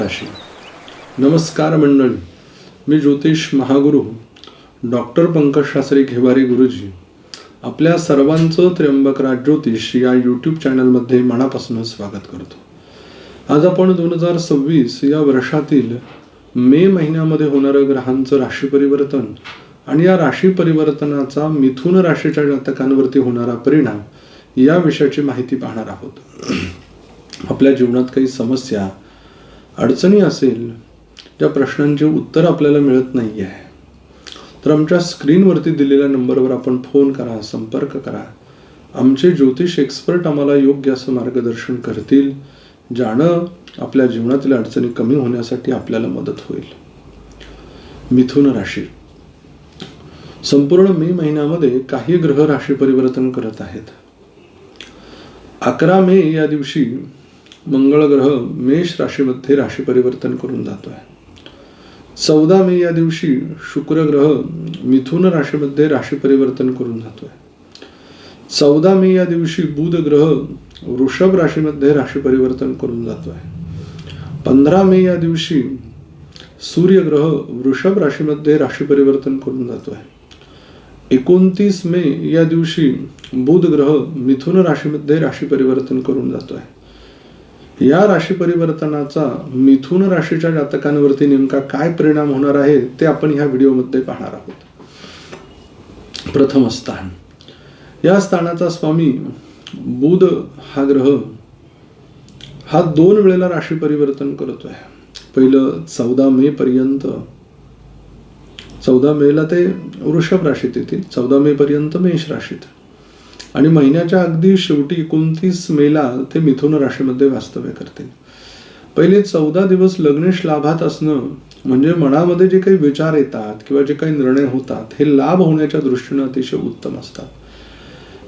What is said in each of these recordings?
राशी. नमस्कार मंडळी, मी ज्योतिष महागुरु डॉक्टर पंकज शास्त्री घेवारे गुरुजी आपल्या सर्वांचं त्र्यंबकराज ज्योतिष या यूट्यूब चॅनलमध्ये मनापासून स्वागत करतो. आज आपण 2026 या वर्षातील मे महिन्यामध्ये होणारं ग्रहांचं राशी परिवर्तन आणि या राशी परिवर्तनाचा मिथुन राशीच्या जातकांवरती होणारा परिणाम या विषयाची माहिती पाहणार आहोत. आपल्या जीवनात काही समस्या अडचणी असेल, त्या प्रश्नांची उत्तर आपल्याला मिळत नाही आहे, तर आमच्या स्क्रीनवरती दिलेल्या नंबरवर आपण फोन करा, संपर्क करा. आमचे ज्योतिष एक्सपर्ट आम्हाला योग्य असं मार्गदर्शन करतील, ज्यानं आपल्या जीवनातील अडचणी कमी होण्यासाठी आपल्याला मदत होईल. मिथुन राशी संपूर्ण मे महिन्यामध्ये काही ग्रह राशी परिवर्तन करत आहेत. 11 मे या दिवशी मंगळ ग्रह मेष राशीमध्ये राशी परिवर्तन करून जातोय. 14 मे या दिवशी शुक्र ग्रह मिथुन राशीमध्ये राशी परिवर्तन करून जातोय. 14 मे या दिवशी बुध ग्रह वृषभ राशीमध्ये राशी परिवर्तन करून जातोय. 15 मे या दिवशी सूर्य ग्रह वृषभ राशीमध्ये राशी परिवर्तन करून जातोय. 29 मे या दिवशी बुध ग्रह मिथुन राशीमध्ये राशी परिवर्तन करून जातोय. या राशी परिवर्तनाचा मिथुन राशीच्या जातकांवरती नेमका काय परिणाम होणार आहे ते आपण ह्या व्हिडिओमध्ये पाहणार आहोत. प्रथम स्थान, या स्थानाचा स्वामी बुध हा ग्रह हा 2 वेळेला राशी परिवर्तन करतोय. पहिलं 14 मे पर्यंत, 14 मेला ते वृषभ राशीत येतील, 14 मे पर्यंत मेष राशीत, आणि महिन्याच्या अगदी शेवटी 29 मेला ते मिथुन राशीमध्ये वास्तव्य करतील. पहिले 14 दिवस लग्नेश लाभात असणं म्हणजे मनामध्ये जे काही विचार येतात किंवा जे काही निर्णय होतात हे लाभ होण्याच्या दृष्टीने अतिशय उत्तम असतात.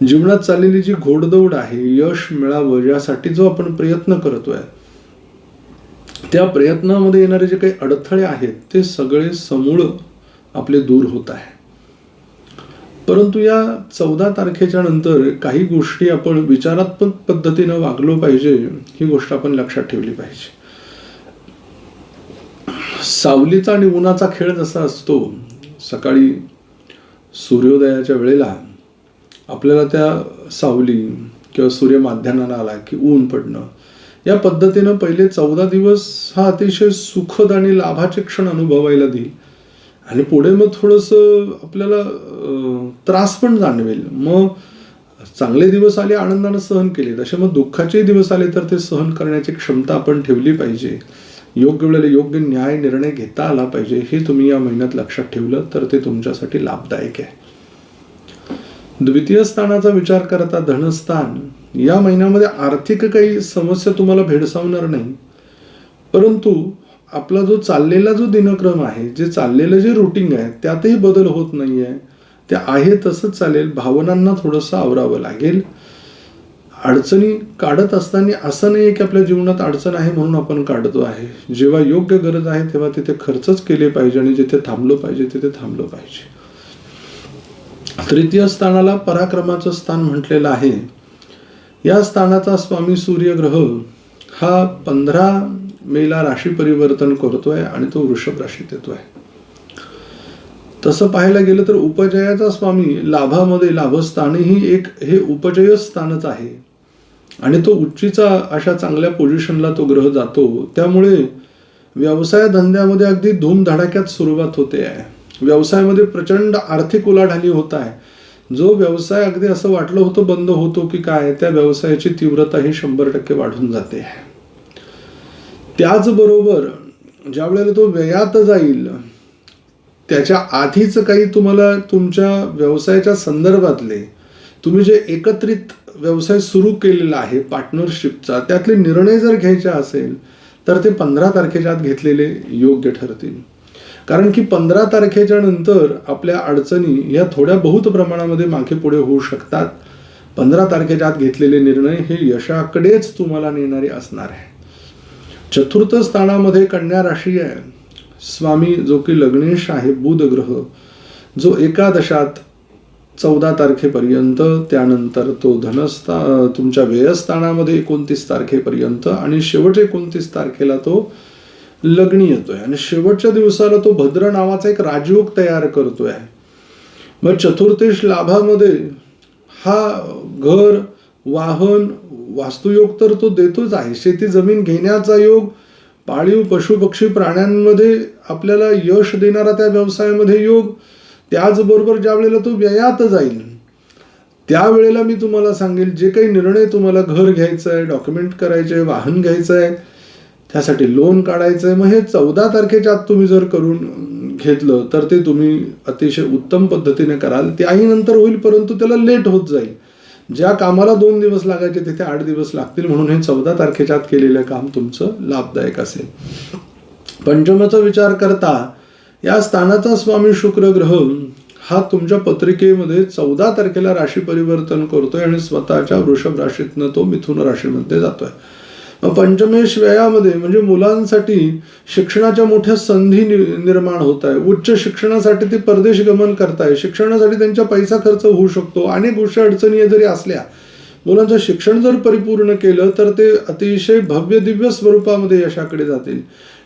जीवनात चाललेली जी घोडदौड आहे, यश मिळावं यासाठी जो आपण प्रयत्न करतोय, त्या प्रयत्नामध्ये येणारे जे काही अडथळे आहेत ते सगळे समूळ आपले दूर होत आहे. परंतु या 14 तारखेच्या नंतर काही गोष्टी आपण विचारात्मक पद्धतीनं वागलो पाहिजे, ही गोष्ट आपण लक्षात ठेवली पाहिजे. सावलीचा आणि उन्हाचा खेळ जसा असतो, सकाळी सूर्योदयाच्या वेळेला आपल्याला त्या सावली किंवा सूर्य माध्यान्हाला आला की ऊन पडणं, या पद्धतीनं पहिले 14 दिवस हा अतिशय सुखद आणि लाभाचे क्षण अनुभवायला देईल, आणि पुढे मग थोडंसं आपल्याला त्रास पण जाणवेल. मग चांगले दिवस आले, आनंदानं सहन केले, तसे मग दुःखाचे दिवस आले तर ते सहन करण्याची क्षमता आपण ठेवली पाहिजे. योग्य वेळेला योग्य न्याय निर्णय घेता आला पाहिजे. हे तुम्ही या महिन्यात लक्षात ठेवलं तर ते तुमच्यासाठी लाभदायक आहे. द्वितीय स्थानाचा विचार करता धनस्थान, या महिन्यामध्ये आर्थिक काही समस्या तुम्हाला भेडसावणार नाही, परंतु आपला जो चाललेला जो दिनक्रम आहे, जे चाललेलं जे रुटीन आहे त्यातही बदल होत नाहीये. ते आहे तसंच चालेल. भावनांना थोडंसं आवरावं लागेल. अडचणी काढत असताना असं नाहीये की आपल्या जीवनात अडचण आहे म्हणून आपण काढतो आहे. जेव्हा योग्य गरज आहे तेव्हा तिथे खर्चच केले पाहिजे आणि जिथे थांबलो पाहिजे तिथे थांबलो पाहिजे. तृतीय स्थानाला पराक्रमाचं स्थान म्हटलेलं आहे. या स्थानाचा स्वामी सूर्य ग्रह हा 15 मेला राशी परिवर्तन करतोय आणि तो वृषभ राशीत येतोय. तसं पाहायला गेलं तर उपजयाचा स्वामी लाभामध्ये, लाभस्थानही एक हे उपजय स्थानच आहे, आणि तो उच्चीचा अशा चांगल्या पोझिशनला तो ग्रह जातो. त्यामुळे व्यवसाय धंद्यामध्ये अगदी धूमधडाक्यात सुरुवात होते आहे. व्यवसायामध्ये प्रचंड आर्थिक उलाढाली होत आहे. जो व्यवसाय अगदी असं वाटलं होतं बंद होतो की काय, त्या व्यवसायाची तीव्रता ही 100% वाढून जाते. त्याचबरोबर ज्या वेळेला तो व्ययात जाईल त्याच्या आधीच काही तुम्हाला तुमच्या व्यवसायाच्या संदर्भातले तुम्ही जे एकत्रित व्यवसाय सुरू केलेला आहे पार्टनरशिपचा, त्यातले निर्णय जर घ्यायचे असेल तर ते 15 तारखेच्या आत घेतलेले योग्य ठरतील. कारण की 15 तारखेच्या नंतर आपल्या अडचणी या थोड्या बहुत प्रमाणामध्ये मागे पुढे होऊ शकतात. 15 तारखेच्या आत घेतलेले निर्णय हे यशाकडेच तुम्हाला नेणारे असणार आहे. चतुर्थ स्थानामध्ये कन्या राशी आहे. स्वामी जो की लग्नेश आहे, बुध ग्रह, जो एकादशात 14 तारखेपर्यंत, त्यानंतर तो तुमच्या व्ययस्थानामध्ये 29 तारखेपर्यंत, आणि शेवटच्या 29 तारखेला तो लग्नी येतोय आणि शेवटच्या दिवसाला तो भद्र नावाचा एक राजयोग तयार करतोय. मग चतुर्थेश लाभामध्ये हा घर, वाहन, वास्तुयोग तर तो देतोच आहे. शेती जमीन घेण्याचा योग, पाळीव पशु पक्षी प्राण्यांमध्ये आपल्याला यश देणारा त्या व्यवसायामध्ये योग, त्याचबरोबर ज्या वेळेला तो व्ययात जाईल त्यावेळेला मी तुम्हाला सांगेल जे काही निर्णय तुम्हाला घर घ्यायचं आहे, डॉक्युमेंट करायचे आहे, वाहन घ्यायचं आहे, त्यासाठी लोन काढायचं आहे, मग हे 14 तारखेच्या आत तुम्ही जर करून घेतलं तर ते तुम्ही अतिशय उत्तम पद्धतीने कराल. त्याही नंतर होईल, परंतु त्याला लेट होत जाईल. ज्या कामाला 2 दिवस लागायचे तिथे 8 दिवस लागतील. म्हणून हे 14 तारखेच्या आत केलेलं काम तुमचं लाभदायक असेल. पंचमाचा विचार करता या स्थानाचा स्वामी शुक्र ग्रह हा तुमच्या पत्रिकेमध्ये 14 तारखेला राशी परिवर्तन करतोय आणि स्वतःच्या वृषभ राशीतनं तो मिथुन राशीमध्ये जातोय. पंचमेश व्ययामध्ये म्हणजे मुलांसाठी शिक्षणाच्या मोठ्या संधी निर्माण होत आहे. उच्च शिक्षणासाठी ते परदेश गमन करताय. शिक्षणासाठी त्यांचा पैसा खर्च होऊ शकतो. अनेक गोष्टी अडचणी जरी असल्या, मुलांचं शिक्षण जर परिपूर्ण केलं तर ते अतिशय भव्य दिव्य स्वरूपामध्ये यशाकडे जातील.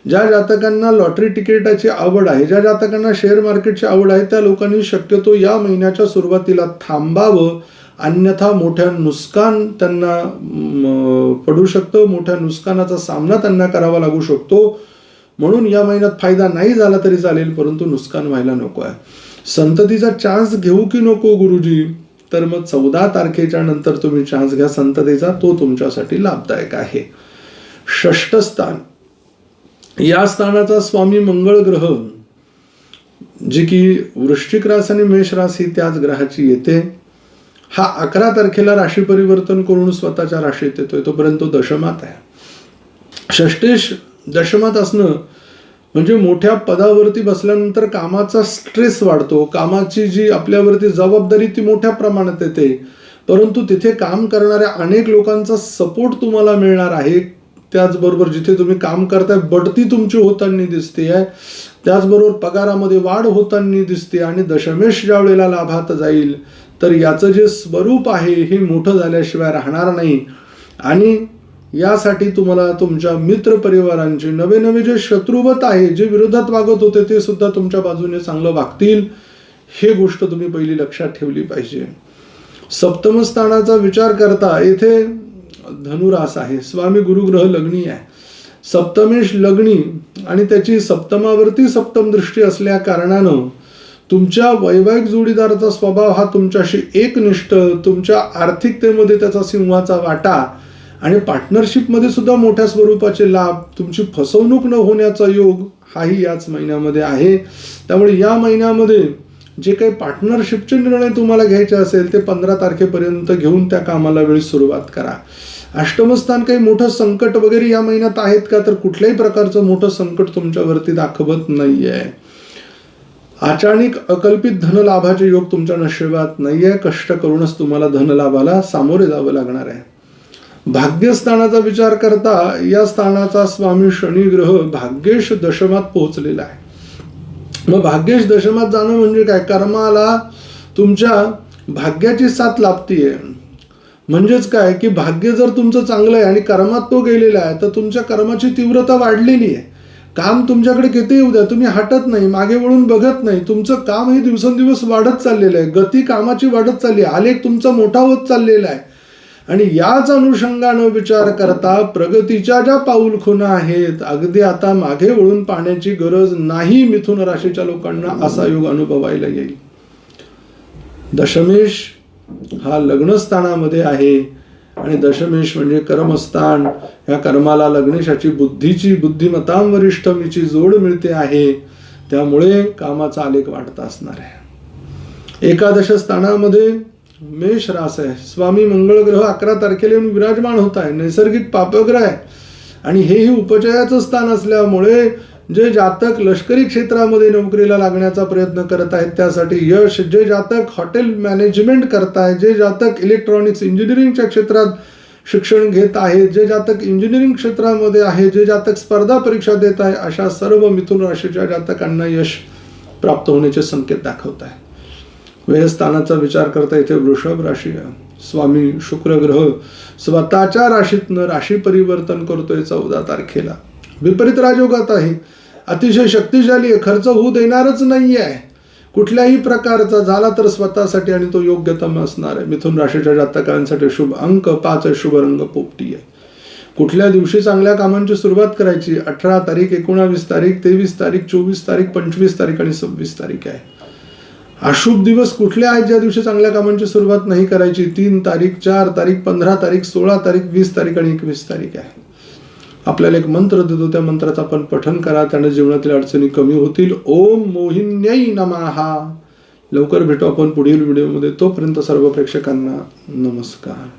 ज्या जातकांना लॉटरी तिकिटाची आवड आहे, ज्या जातकांना शेअर मार्केटची आवड आहे, त्या लोकांनी शक्यतो या महिन्याच्या सुरुवातीला थांबावं, अन्यथा मोठ्या नुकसान त्यांना पडू शकतं. मोठ्या नुकसानाचा सामना त्यांना करावा लागू शकतो. म्हणून या महिन्यात फायदा नाही झाला तरी चालेल, परंतु नुकसान व्हायला नको आहे. संततीचा चान्स घेऊ की नको गुरुजी, तर मग 14 तारखेच्या नंतर तुम्ही चान्स घ्या संततीचा, तो तुमच्यासाठी लाभदायक आहे. षष्ठ स्थान, या स्थानाचा स्वामी मंगळ ग्रह, जे की वृश्चिक रास आणि मेष रास ही त्याच ग्रहाची येते, हा 11 तारखेला राशी परिवर्तन करून स्वतःच्या राशीत येतोय. तोपर्यंत दशमात आहे. षष्टेश दशमात असणं म्हणजे मोठ्या पदावरती बसल्यानंतर कामाचा स्ट्रेस वाढतो. कामाची जी आपल्यावरती जबाबदारी ती मोठ्या प्रमाणात येते, परंतु तिथे काम करणाऱ्या अनेक लोकांचा सपोर्ट तुम्हाला मिळणार आहे. त्याचबरोबर जिथे तुम्ही काम करताय बढती तुमची होताना दिसते आहे, त्याचबरोबर पगारामध्ये वाढ होताना दिसते. आणि दशमेश ज्या वेळेला लाभात जाईल तर याचं जे स्वरूप आहे हे मोठं झाल्याशिवाय राहणार नाही. आणि यासाठी तुम्हाला तुमच्या मित्र परिवारांचे नवे नवे जे शत्रुवत आहे, जे विरोधात वागत होते, ते सुद्धा तुमच्या बाजूने चांगलं वागतील. हे गोष्ट तुम्ही पहिली लक्षात ठेवली पाहिजे. सप्तम स्थानाचा विचार करता येथे धनुरास आहे. स्वामी गुरुग्रह लग्नी आहे. सप्तमेश लग्नी आणि त्याची सप्तमावरती सप्तम दृष्टी असल्या कारणानं तुमच्या वैवाहिक जोडीदाराचा स्वभाव हा तुमच्याशी एकनिष्ठ, तुमच्या आर्थिकतेमध्ये त्याचा सिंहाचा वाटा आणि पार्टनरशिपमध्ये सुद्धा मोठ्या स्वरूपाचे लाभ, तुमची फसवणूक न होण्याचा योग हाही याच महिन्यामध्ये आहे. त्यामुळे या महिन्यामध्ये जे काही पार्टनरशिपचे निर्णय तुम्हाला घ्यायचे असेल ते 15 तारखेपर्यंत घेऊन त्या कामाला वेळी सुरुवात करा. अष्टमस्थान काही मोठं संकट वगैरे या महिन्यात आहेत का, तर कुठल्याही प्रकारचं मोठं संकट तुमच्यावरती दाखवत नाहीये. अचानक अकल्पित धनलाभाचे योग तुमच्या नशिबात नाहीये. कष्ट करूनच तुम्हाला धनलाभाला सामोरे जावं लागणार आहे. भाग्यस्थानाचा विचार करता या स्थानाचा स्वामी शनी ग्रह भाग्येश दशमात पोहोचलेला आहे. मग भाग्येश दशमात जाणं म्हणजे काय, कर्माला तुमच्या भाग्याची साथ लाभतीये. म्हणजेच काय की भाग्य जर तुमचं चांगलं आहे आणि कर्मात तो गेलेला आहे तर तुमच्या कर्माची तीव्रता वाढलेली आहे. काम तुमच्याकडे किती येऊ द्या, तुम्ही हटत नाही, मागे वळून बघत नाही. तुमचं काम हे दिवसेंदिवस वाढत चाललेलं आहे. गती कामाची वाढत चालली आहे. आलेख तुमचा मोठा होत चाललेला आहे. आणि याच अनुषंगानं विचार करता प्रगतीच्या ज्या पाऊलखुणा आहेत, अगदी आता मागे वळून पाहण्याची गरज नाही मिथुन राशीच्या लोकांना, असा योग अनुभवायला येईल. दशमेश हा लग्नस्थानामध्ये आहे आणि दशमेश म्हणजे कर्मस्थान. या कर्माला लग्नेशाची बुद्धीची बुद्धिमत्तां वरिष्ठमीची जोड मिळते आहे. त्यामुळे कामाचा आलेख वाढता असणार आहे. एकादश स्थानामध्ये मेष रास आहे. स्वामी मंगळ ग्रह 11 तारखेला येऊन विराजमान होत आहे. नैसर्गिक पापग्रह आहे आणि हेही उपचयाचं स्थान असल्यामुळे जे जातक लष्करी क्षेत्रामध्ये नोकरीला लागण्याचा प्रयत्न करत आहेत त्यासाठी यश, जे जातक हॉटेल मॅनेजमेंट करताय, जे जातक इलेक्ट्रॉनिक्स इंजिनिअरिंगच्या क्षेत्रात शिक्षण घेत आहेत, जे जातक इंजिनिअरिंग क्षेत्रामध्ये आहे, जे जातक स्पर्धा परीक्षा देत आहे, अशा सर्व मिथुन राशीच्या जातकांना यश प्राप्त होण्याचे संकेत दाखवत आहे. व्ययस्थानाचा विचार करता इथे वृषभ राशी आहे. स्वामी शुक्र ग्रह स्वतःच्या राशीतनं राशी परिवर्तन करतोय 14 तारखेला विपरीत राजयोगात आहे, अतिशय शक्तिशाली आहे, खर्च होऊ देणारच नाही आहे कुठल्याही प्रकारचा, झाला तर स्वतःसाठी आणि तो योग्यतम असणार आहे. मिथुन राशीच्या जातकांसाठी शुभ अंक 5 आहे, शुभ रंग पोपटी आहे. कुठल्या दिवशी चांगल्या कामांची सुरुवात करायची? 18 तारीख, 19 तारीख, 23 तारीख, 24 तारीख, 25 तारीख आणि 26 तारीख आहे. अशुभ दिवस कुठले आहेत ज्या दिवशी चांगल्या कामांची सुरुवात नाही करायची? 3 तारीख, 4 तारीख, 15 तारीख, 16 तारीख, 20 तारीख आणि 21 तारीख आहे. आपल्याला एक मंत्र देतो, त्या मंत्राचं आपण पठण करा, त्याने जीवनातील अडचणी कमी होतील. ओम मोहिन्यै नमः. लवकर भेटू आपण पुढील व्हिडिओमध्ये. तोपर्यंत सर्व प्रेक्षकांना नमस्कार.